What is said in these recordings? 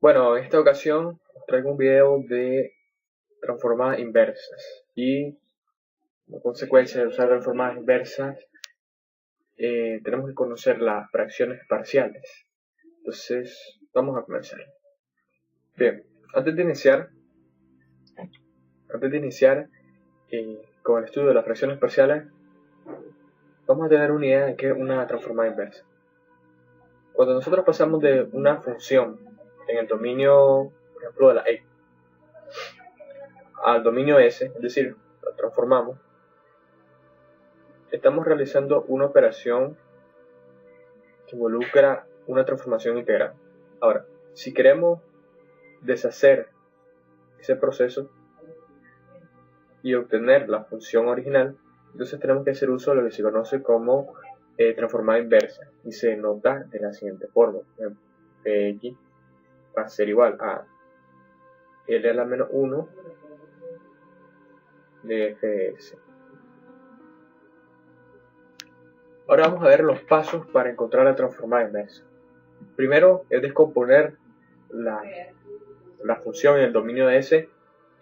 Bueno, en esta ocasión os traigo un video de transformadas inversas y como consecuencia de usar transformadas inversas tenemos que conocer las fracciones parciales. Entonces vamos a comenzar. Bien, antes de iniciar con el estudio de las fracciones parciales, vamos a tener una idea de qué es una transformada inversa. Cuando nosotros pasamos de una función en el dominio, por ejemplo, de la X al dominio S, es decir, la transformamos, estamos realizando una operación que involucra una transformación integral. Ahora, si queremos deshacer ese proceso y obtener la función original, entonces tenemos que hacer uso de lo que se conoce como transformada inversa y se nota de la siguiente forma. Px va a ser igual a L a la menos 1 de f de s. Ahora vamos a ver los pasos para encontrar la transformada inversa. Primero es descomponer la función en el dominio de S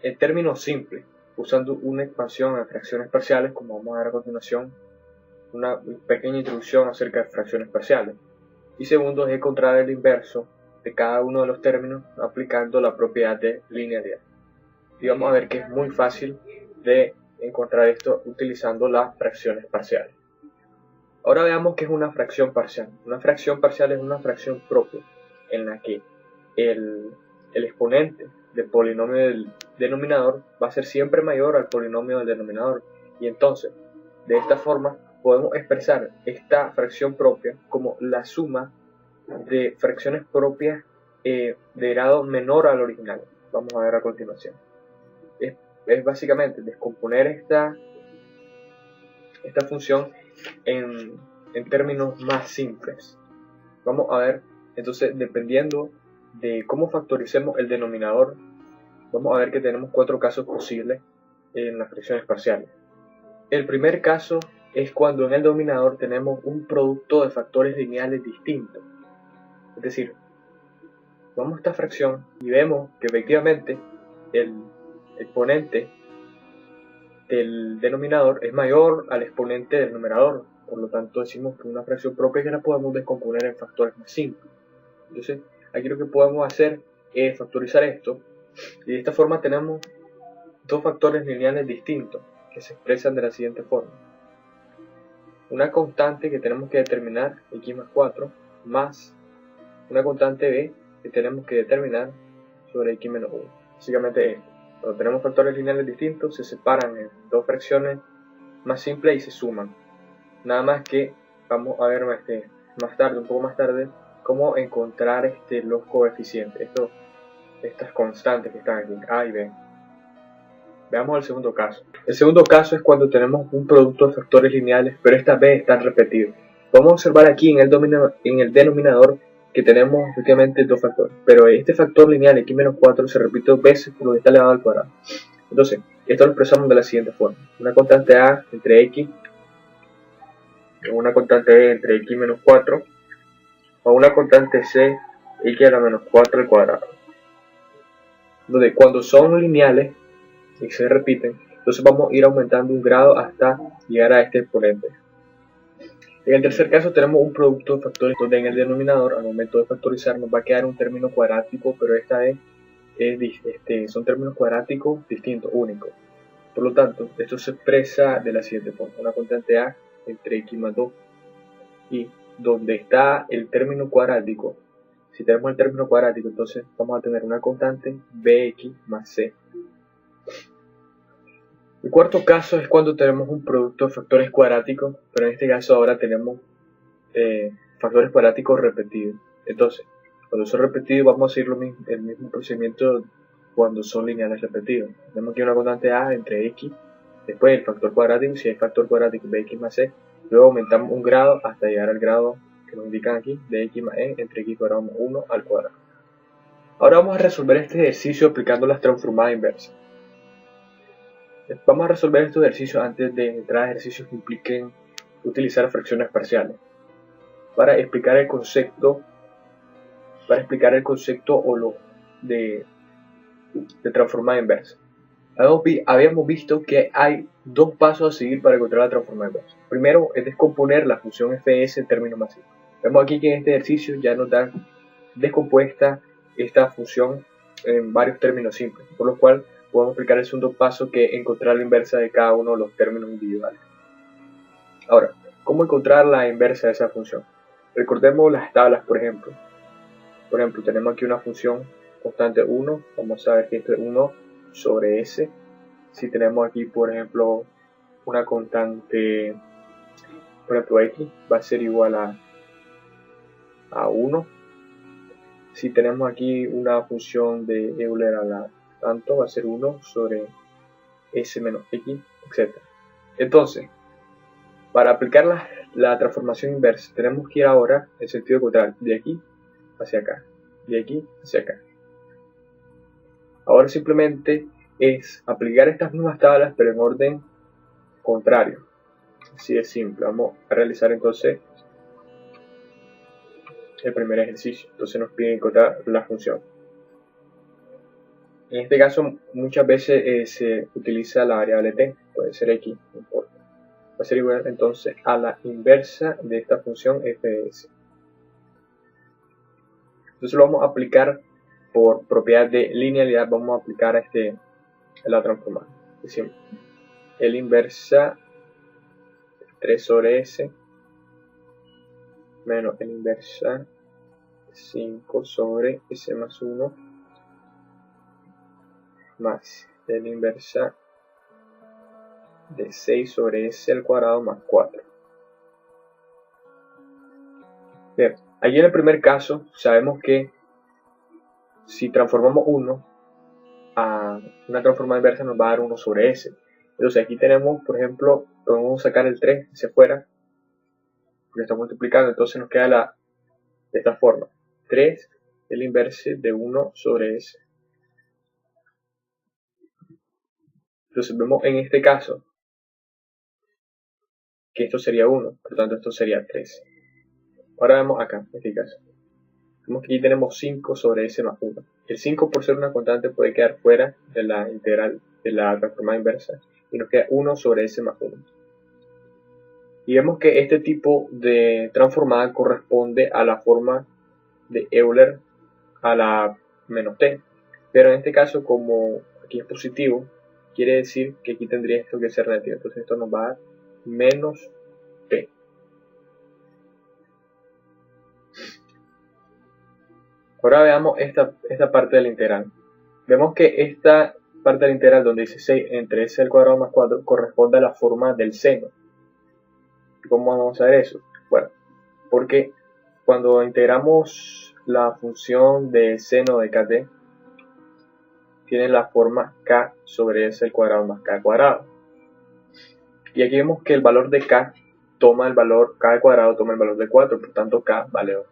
en términos simples, usando una expansión en fracciones parciales, como vamos a ver a continuación, una pequeña introducción acerca de fracciones parciales. Y segundo es encontrar el inverso de cada uno de los términos aplicando la propiedad de linealidad. Y vamos a ver que es muy fácil de encontrar esto utilizando las fracciones parciales. Ahora veamos qué es una fracción parcial. Una fracción parcial es una fracción propia en la que el exponente del polinomio del denominador va a ser siempre mayor al polinomio del denominador, y entonces de esta forma podemos expresar esta fracción propia como la suma de fracciones propias de grado menor al original. Vamos a ver a continuación. Es básicamente descomponer esta función en términos más simples. Vamos a ver entonces, dependiendo de cómo factoricemos el denominador, vamos a ver que tenemos 4 casos posibles en las fracciones parciales. El primer caso es cuando en el denominador tenemos un producto de factores lineales distintos. Es decir, vamos a esta fracción y vemos que efectivamente el exponente del denominador es mayor al exponente del numerador. Por lo tanto, decimos que una fracción propia que la podemos descomponer en factores más simples. Entonces, aquí lo que podemos hacer es factorizar esto, y de esta forma tenemos dos factores lineales distintos que se expresan de la siguiente forma. Una constante que tenemos que determinar, x más 4, más una constante b que tenemos que determinar sobre x menos 1. Básicamente esto. Cuando tenemos factores lineales distintos, se separan en dos fracciones más simples y se suman. Nada más que vamos a ver más tarde, un poco más tarde, cómo encontrar los coeficientes, estas constantes que están aquí, a y b. Veamos el segundo caso. El segundo caso es cuando tenemos un producto de factores lineales, pero esta vez están repetidos. Vamos a observar aquí en el denominador que tenemos efectivamente dos factores, pero este factor lineal x menos 4 se repite dos veces por lo que está elevado al cuadrado. Entonces, esto lo expresamos de la siguiente forma. Una constante a entre x, o una constante b entre x menos 4, o una constante c, x a la menos 4 al cuadrado. Donde cuando son lineales y se repiten, entonces vamos a ir aumentando un grado hasta llegar a este exponente. En el tercer caso tenemos un producto de factores donde en el denominador, al momento de factorizar, nos va a quedar un término cuadrático, pero esta vez son términos cuadráticos distintos, únicos. Por lo tanto, esto se expresa de la siguiente forma. Una constante a entre x más 2, y donde está el término cuadrático, si tenemos el término cuadrático, entonces vamos a tener una constante bx más c. El cuarto caso es cuando tenemos un producto de factores cuadráticos, pero en este caso ahora tenemos factores cuadráticos repetidos. Entonces, cuando son repetidos vamos a seguir el mismo procedimiento cuando son lineales repetidos. Tenemos aquí una constante a entre x, después el factor cuadrático, si es factor cuadrático bx más c, luego aumentamos un grado hasta llegar al grado que nos indican aquí de x más e entre x cuadrado más 1 al cuadrado. Ahora vamos a resolver este ejercicio aplicando las transformadas inversas. Vamos a resolver estos ejercicios antes de entrar a ejercicios que impliquen utilizar fracciones parciales. Para explicar el concepto o de transformada inversa. Habíamos visto que hay dos pasos a seguir para encontrar la transformada inversa. Primero es descomponer la función fs en términos más simples. Vemos aquí que en este ejercicio ya nos da descompuesta esta función en varios términos simples, por lo cual podemos aplicar el segundo paso, que es encontrar la inversa de cada uno de los términos individuales. Ahora, ¿cómo encontrar la inversa de esa función? Recordemos las tablas, por ejemplo. Por ejemplo, tenemos aquí una función constante 1, vamos a ver que esto es 1 sobre s. Si tenemos aquí, por ejemplo, una constante, por ejemplo, x, va a ser igual a 1. Si tenemos aquí una función de Euler a la tanto, va a ser 1 sobre s menos x, etc. Entonces, para aplicar la transformación inversa, tenemos que ir ahora en sentido contrario, de aquí hacia acá, de aquí hacia acá. Ahora simplemente es aplicar estas mismas tablas, pero en orden contrario. Así de simple. Vamos a realizar entonces el primer ejercicio. Entonces nos pide encontrar la función. En este caso muchas veces se utiliza la variable t, puede ser x, no importa. Va a ser igual entonces a la inversa de esta función f de s. Entonces lo vamos a aplicar por propiedad de linealidad, vamos a aplicar a la transformada. Decimos el inversa 3 sobre s menos el inversa 5 sobre s más 1 más el inversa de 6 sobre s al cuadrado más 4. Bien, aquí en el primer caso sabemos que si transformamos 1 a una transformada inversa nos va a dar 1 sobre s. Entonces aquí tenemos, por ejemplo, podemos sacar el 3 hacia afuera, porque está multiplicando, entonces nos queda de esta forma, 3 el inverse de 1 sobre s. Entonces vemos en este caso que esto sería 1, por lo tanto esto sería 3. Ahora vemos acá, en este caso. Vemos que aquí tenemos 5 sobre s más 1. El 5, por ser una constante, puede quedar fuera de la integral de la transformada inversa y nos queda 1 sobre s más 1. Y vemos que este tipo de transformada corresponde a la forma de Euler a la menos t. Pero en este caso, como aquí es positivo, quiere decir que aquí tendría esto que ser negativo. Entonces esto nos va a dar menos t. Ahora veamos esta parte de la integral. Vemos que esta parte de la integral donde dice 6 entre s al cuadrado más 4 corresponde a la forma del seno. ¿Cómo vamos a ver eso? Bueno, porque cuando integramos la función de seno de kt, tiene la forma k sobre s al cuadrado más k al cuadrado. Y aquí vemos que el valor de k toma el valor, k al cuadrado toma el valor de 4, por tanto k vale 2.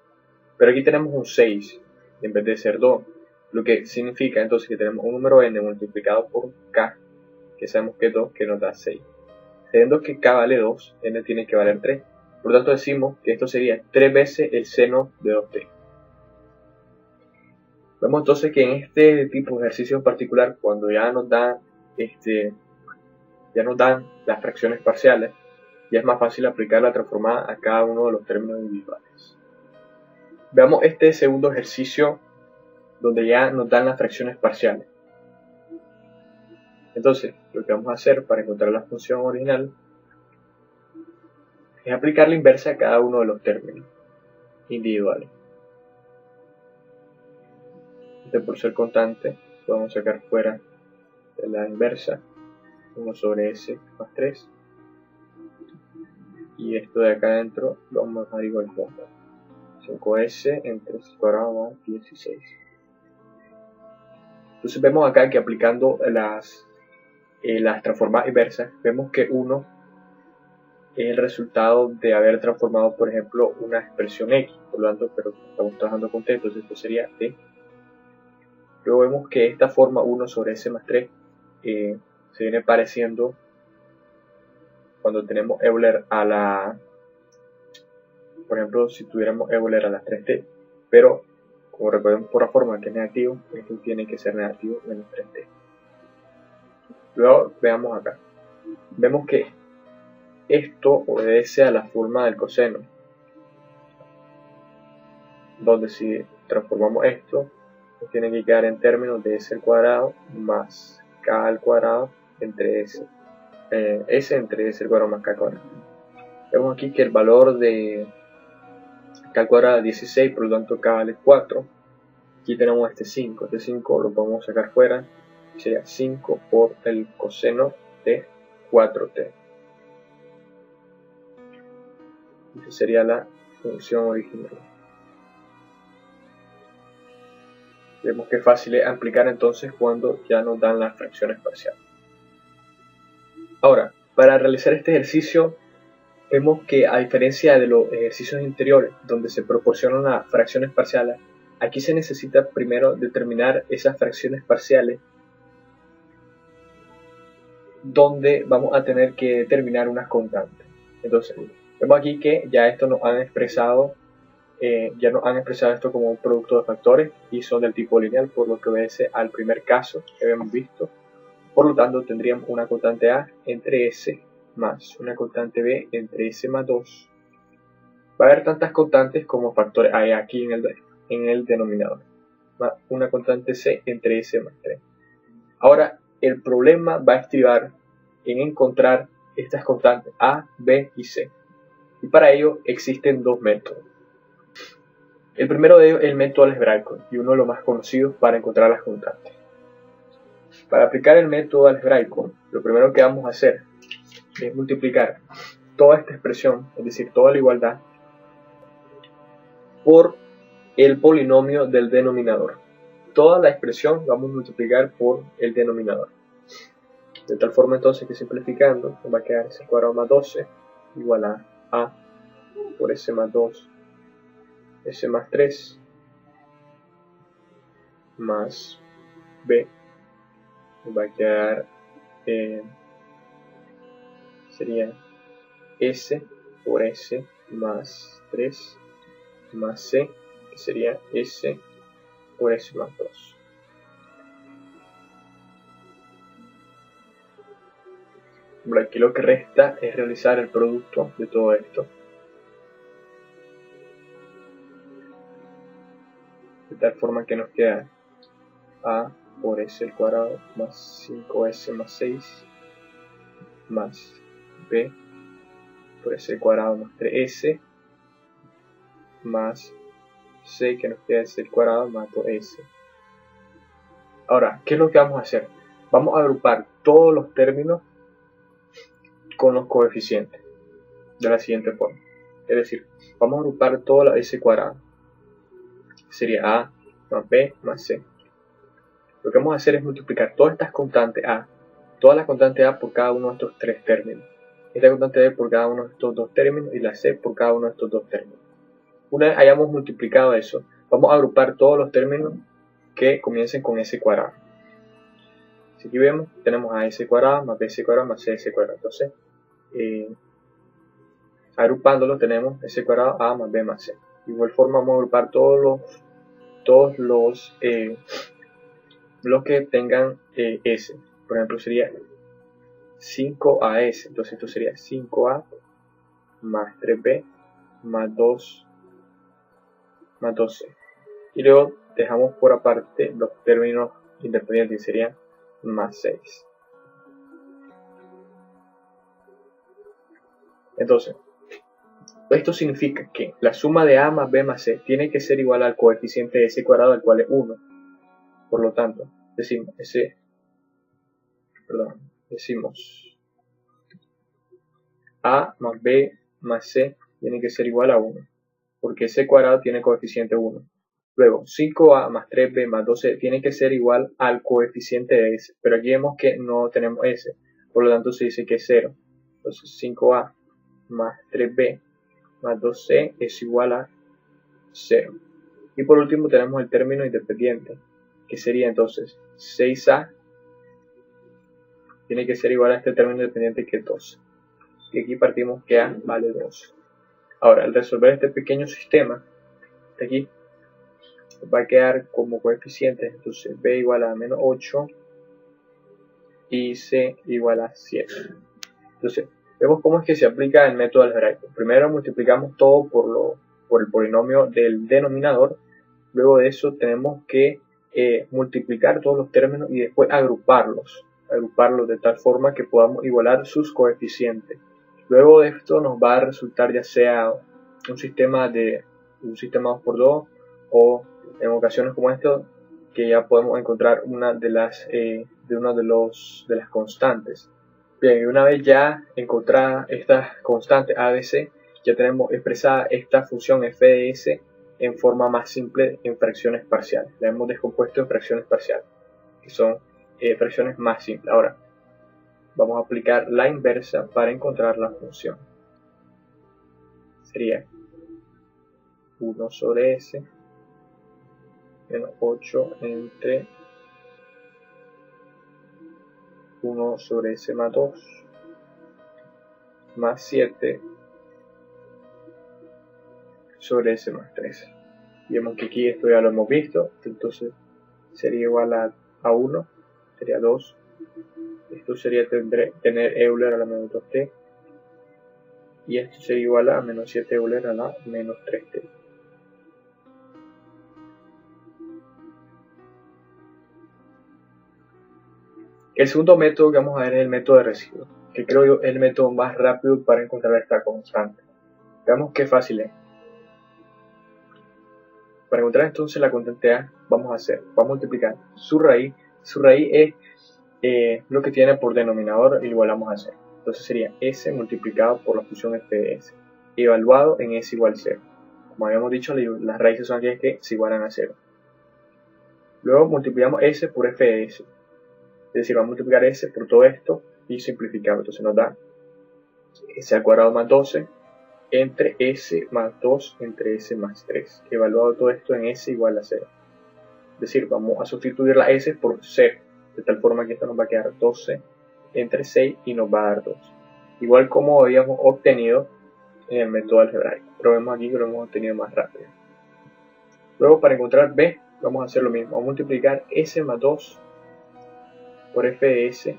Pero aquí tenemos un 6 en vez de ser 2, lo que significa entonces que tenemos un número n multiplicado por k, que sabemos que es 2, que nos da 6. Teniendo que k vale 2, n tiene que valer 3. Por lo tanto decimos que esto sería 3 veces el seno de 2t. Vemos entonces que en este tipo de ejercicio en particular, cuando ya nos dan las fracciones parciales, ya es más fácil aplicar la transformada a cada uno de los términos individuales. Veamos este segundo ejercicio donde ya nos dan las fracciones parciales. Entonces, lo que vamos a hacer para encontrar la función original es aplicar la inversa a cada uno de los términos individuales. Por ser constante, podemos sacar fuera de la inversa 1 sobre s más 3. Y esto de acá adentro lo vamos a dejar igual que 5s entre s cuadrado más 16. Entonces vemos acá que aplicando las transformadas inversas, vemos que 1 es el resultado de haber transformado, por ejemplo, una expresión x, por lo tanto, pero estamos trabajando con t, entonces esto sería t. Luego vemos que esta forma 1 sobre s más 3 se viene pareciendo cuando tenemos Euler a la, por ejemplo, si tuviéramos Euler a las 3t, pero como recordemos por la forma que es negativo, esto tiene que ser negativo menos 3t. Luego veamos acá. Vemos que esto obedece a la forma del coseno, donde si transformamos esto, nos tiene que quedar en términos de s al cuadrado más k al cuadrado entre s entre s al cuadrado más k al cuadrado. Vemos aquí que el valor de k al cuadrado es 16, por lo tanto k vale 4. Aquí tenemos este 5, este 5 lo podemos sacar fuera, sería 5 por el coseno de 4t. Esta sería la función original. Vemos que es fácil es aplicar entonces cuando ya nos dan las fracciones parciales. Ahora, para realizar este ejercicio, vemos que a diferencia de los ejercicios anteriores, donde se proporcionan las fracciones parciales, aquí se necesita primero determinar esas fracciones parciales, donde vamos a tener que determinar unas constantes. Entonces, vemos aquí que ya esto nos han expresado esto como un producto de factores y son del tipo lineal, por lo que obedece al primer caso que habíamos visto. Por lo tanto, tendríamos una constante A entre S más una constante B entre S más 2. Va a haber tantas constantes como factores hay aquí en el denominador. Más una constante C entre S más 3. Ahora, el problema va a estribar en encontrar estas constantes A, B y C. Y para ello existen dos métodos. El primero de ellos es el método algebraico y uno de los más conocidos para encontrar las constantes. Para aplicar el método algebraico, lo primero que vamos a hacer es multiplicar toda esta expresión, es decir, toda la igualdad, por el polinomio del denominador. Toda la expresión vamos a multiplicar por el denominador. De tal forma entonces que simplificando nos va a quedar s al cuadrado más 12 igual a por s más 2, s más 3 más b. Nos va a quedar sería s por s más 3 más c, que sería s por s más 2. Bueno, aquí lo que resta es realizar el producto de todo esto. De tal forma que nos queda a por s al cuadrado más 5s más 6 más b por s al cuadrado más 3s más c, que nos queda s al cuadrado más 2s. Ahora, ¿qué es lo que vamos a hacer? Vamos a agrupar todos los términos con los coeficientes de la siguiente forma. Es decir, vamos a agrupar toda la s cuadrado. Sería a más b más c. Lo que vamos a hacer es multiplicar todas estas constantes a, todas las constantes a por cada uno de estos tres términos. Esta constante b por cada uno de estos dos términos y la c por cada uno de estos dos términos. Una vez hayamos multiplicado eso, vamos a agrupar todos los términos que comiencen con s cuadrado. Si aquí vemos, tenemos a s cuadrado más bs cuadrado más cs cuadrado. Entonces, agrupándolos tenemos s cuadrado a más b más c. De igual forma vamos a agrupar todos los que tengan s. Por ejemplo, sería 5as. Entonces esto sería 5a más 3b más 2 más 2c. Y luego dejamos por aparte los términos independientes, serían más 6. Entonces, esto significa que la suma de a más b más c tiene que ser igual al coeficiente de s cuadrado, el cual es 1. Por lo tanto, decimos a más b más c tiene que ser igual a 1, porque s cuadrado tiene coeficiente 1. Luego, 5a más 3b más 12 tiene que ser igual al coeficiente de s, pero aquí vemos que no tenemos s, por lo tanto se dice que es 0. Entonces 5a más 3b más 2c es igual a 0. Y por último tenemos el término independiente, que sería entonces 6a tiene que ser igual a este término independiente que es 12. Y aquí partimos que a vale 2. Ahora, al resolver este pequeño sistema de aquí, va a quedar como coeficientes, entonces b igual a menos 8 y c igual a 7. Entonces, vemos cómo es que se aplica el método algebraico. Primero multiplicamos todo por el polinomio del denominador. Luego de eso tenemos que multiplicar todos los términos y después agruparlos de tal forma que podamos igualar sus coeficientes. Luego de esto nos va a resultar ya sea un sistema 2×2 o en ocasiones como esto que ya podemos encontrar una de las constantes. Bien, y una vez ya encontrada esta constante ABC, ya tenemos expresada esta función f de s en forma más simple en fracciones parciales. La hemos descompuesto en fracciones parciales, que son fracciones más simples. Ahora, vamos a aplicar la inversa para encontrar la función. Sería 1 sobre s menos 8 entre 1 sobre s más 2 más 7 sobre s más 3. Vemos que aquí esto ya lo hemos visto, entonces sería igual a 1, sería 2. Esto sería tener Euler a la menos 2t. Y esto sería igual a menos 7 Euler a la menos 3t. El segundo método que vamos a ver es el método de residuo, que creo yo es el método más rápido para encontrar esta constante. Veamos qué fácil es. Para encontrar entonces la constante A, vamos a multiplicar su raíz. Su raíz es lo que tiene por denominador y lo igualamos a 0. Entonces sería s multiplicado por la función f de s, evaluado en s igual a 0. Como habíamos dicho, las raíces son aquellas que se igualan a 0. Luego multiplicamos s por f de s. Es decir, vamos a multiplicar s por todo esto y simplificamos. Entonces nos da s al cuadrado más 12 entre s más 2 entre s más 3. Evaluado todo esto en s igual a 0. Es decir, vamos a sustituir la s por 0. De tal forma que esto nos va a quedar 12 entre 6 y nos va a dar 2. Igual como habíamos obtenido en el método algebraico. Pero vemos aquí que lo hemos obtenido más rápido. Luego para encontrar b vamos a hacer lo mismo. Vamos a multiplicar s más 2 por f de s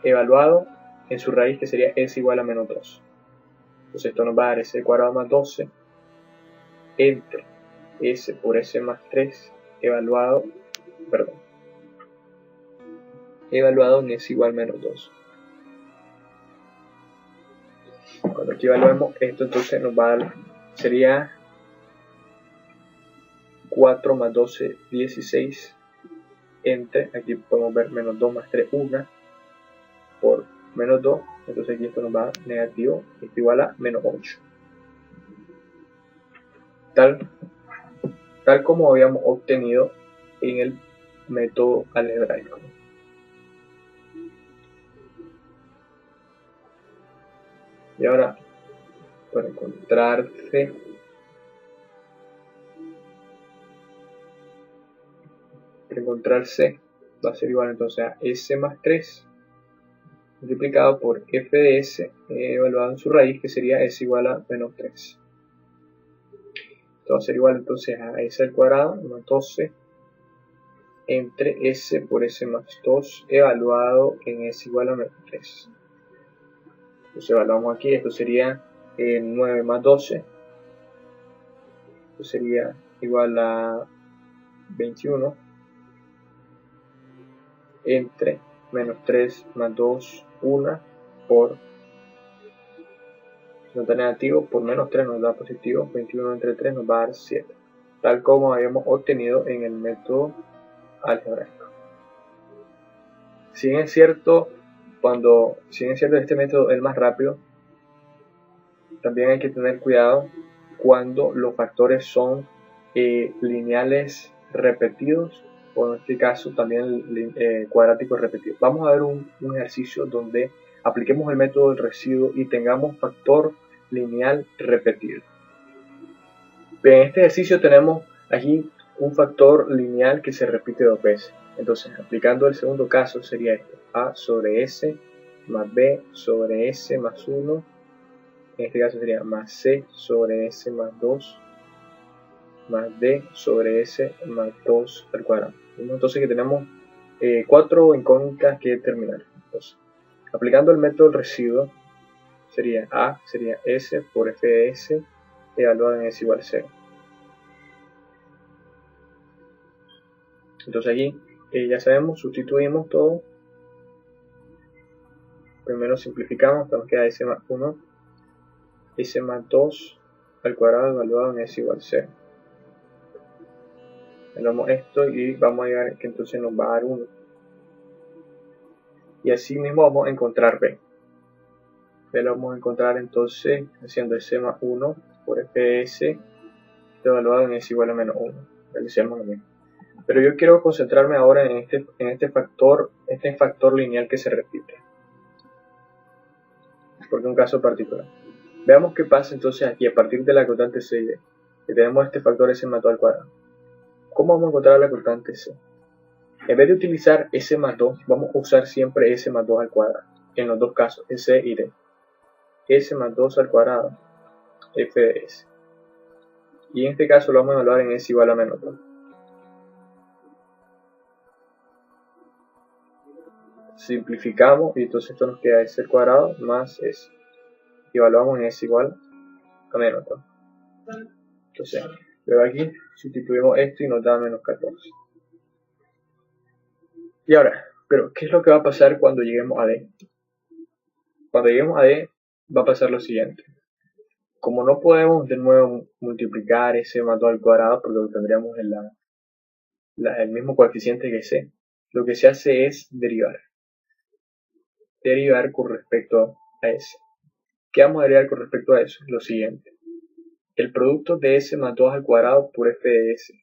evaluado en su raíz, que sería s igual a menos 2. Entonces esto nos va a dar s al cuadrado más 12 entre s por s más 3 evaluado en s igual a menos 2. Cuando aquí evaluemos esto, entonces nos va a dar, sería 4 más 12, 16 entre, aquí podemos ver menos 2 más 3, 1 por menos 2, entonces aquí esto nos va a dar negativo, esto igual a menos 8. Tal como habíamos obtenido en el método algebraico. Y ahora, para encontrar C, va a ser igual entonces a S más 3 multiplicado por f de s evaluado en su raíz, que sería s igual a menos 3. Esto va a ser igual entonces a s al cuadrado más 12 entre s por s más 2 evaluado en s igual a menos 3. Entonces evaluamos aquí, esto sería 9 más 12, esto sería igual a 21 entre menos 3 más 2, 1 por, si nos da negativo, por menos 3 nos da positivo, 21 entre 3 nos va a dar 7, tal como habíamos obtenido en el método algebraico. Si bien es cierto, este método es el más rápido, también hay que tener cuidado cuando los factores son lineales repetidos, o en este caso también cuadráticos repetidos. Vamos a ver un ejercicio donde apliquemos el método del residuo y tengamos factor lineal repetido. En este ejercicio tenemos aquí un factor lineal que se repite 2 veces. Entonces, aplicando el segundo caso sería esto: a sobre s más b sobre s más 1. En este caso sería más c sobre s más 2 más d sobre s más 2 al cuadrado. Entonces que tenemos 4 incógnitas que determinar. Entonces, aplicando el método del residuo, sería a sería s por f de s evaluado en s igual a 0. Entonces aquí ya sabemos, sustituimos todo. Primero simplificamos, nos queda s más 1, s más 2 al cuadrado evaluado en s igual a 0. Evaluamos esto y vamos a llegar que entonces nos va a dar 1. Y así mismo vamos a encontrar b. B lo vamos a encontrar entonces haciendo s más 1 por f de s evaluado en s igual a menos 1. Realicemos lo mismo. Pero yo quiero concentrarme ahora en este factor lineal que se repite. Porque es un caso particular. Veamos qué pasa entonces aquí a partir de la constante c y d. Que tenemos este factor s más 2 al cuadrado. ¿Cómo vamos a encontrar la constante c? En vez de utilizar s más 2, vamos a usar siempre s más 2 al cuadrado. En los dos casos, c y d. S más 2 al cuadrado, f de s. Y en este caso lo vamos a evaluar en s igual a menos 2. Simplificamos y entonces esto nos queda s al cuadrado más s. Y evaluamos en s igual a menos 2. Entonces, luego aquí sustituimos esto y nos da menos 14. Y ahora, pero ¿qué es lo que va a pasar cuando lleguemos a d? Cuando lleguemos a d va a pasar lo siguiente. Como no podemos de nuevo multiplicar s más 2 al cuadrado porque tendríamos el mismo coeficiente que c, lo que se hace es derivar con respecto a s. ¿Qué vamos a derivar con respecto a eso? Lo siguiente. El producto de s más 2 al cuadrado por f de s.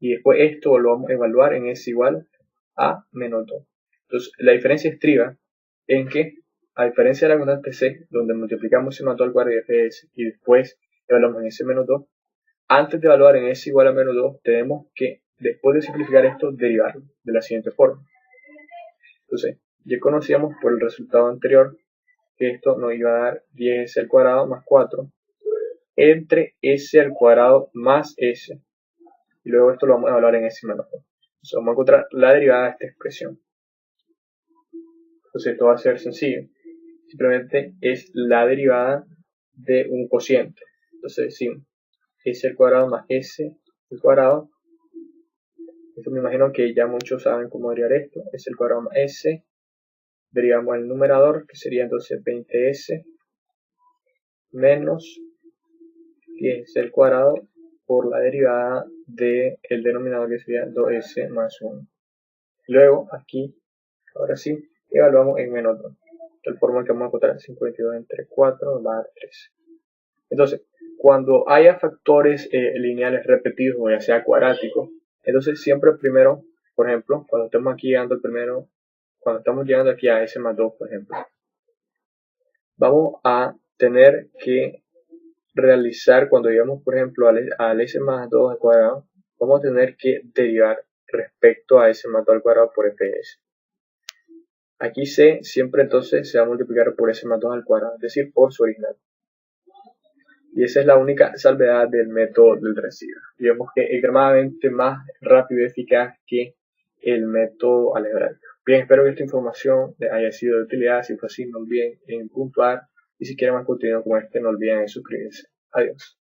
Y después esto lo vamos a evaluar en s igual a menos 2. Entonces, la diferencia estriba en que, a diferencia de la constante c, donde multiplicamos s más 2 al cuadrado y f de s, y después evaluamos en s menos 2, antes de evaluar en s igual a menos 2, tenemos que, después de simplificar esto, derivarlo de la siguiente forma. Entonces, ya conocíamos por el resultado anterior que esto nos iba a dar 10s al cuadrado más 4 entre s al cuadrado más s. Y luego esto lo vamos a evaluar en s menos 2. Entonces vamos a encontrar la derivada de esta expresión. Entonces esto va a ser sencillo. Simplemente es la derivada de un cociente. Entonces decimos s al cuadrado más s al cuadrado. Esto me imagino que ya muchos saben cómo derivar esto. S al cuadrado más s. Derivamos el numerador, que sería entonces 20s menos 10s al cuadrado por la derivada del denominador, que sería 2s más 1. Luego aquí, ahora sí, evaluamos en menos 2. De tal forma que vamos a encontrar 52 entre 4 nos va a dar 13. Entonces, cuando haya factores lineales repetidos, o ya sea cuadráticos, entonces siempre primero, por ejemplo, cuando estamos aquí llegando al primero, cuando estamos llegando aquí a s más 2, por ejemplo, vamos a tener que realizar, cuando llegamos, por ejemplo, al s más 2 al cuadrado, vamos a tener que derivar respecto a s más 2 al cuadrado por f de s. Aquí c siempre entonces se va a multiplicar por s más 2 al cuadrado, es decir, por su original. Y esa es la única salvedad del método del residuo. Digamos que es extremadamente más rápido y eficaz que el método algebraico. Bien, espero que esta información les haya sido de utilidad. Si fue así, no olviden en puntuar. Y si quieren más contenido como este, no olviden en suscribirse. Adiós.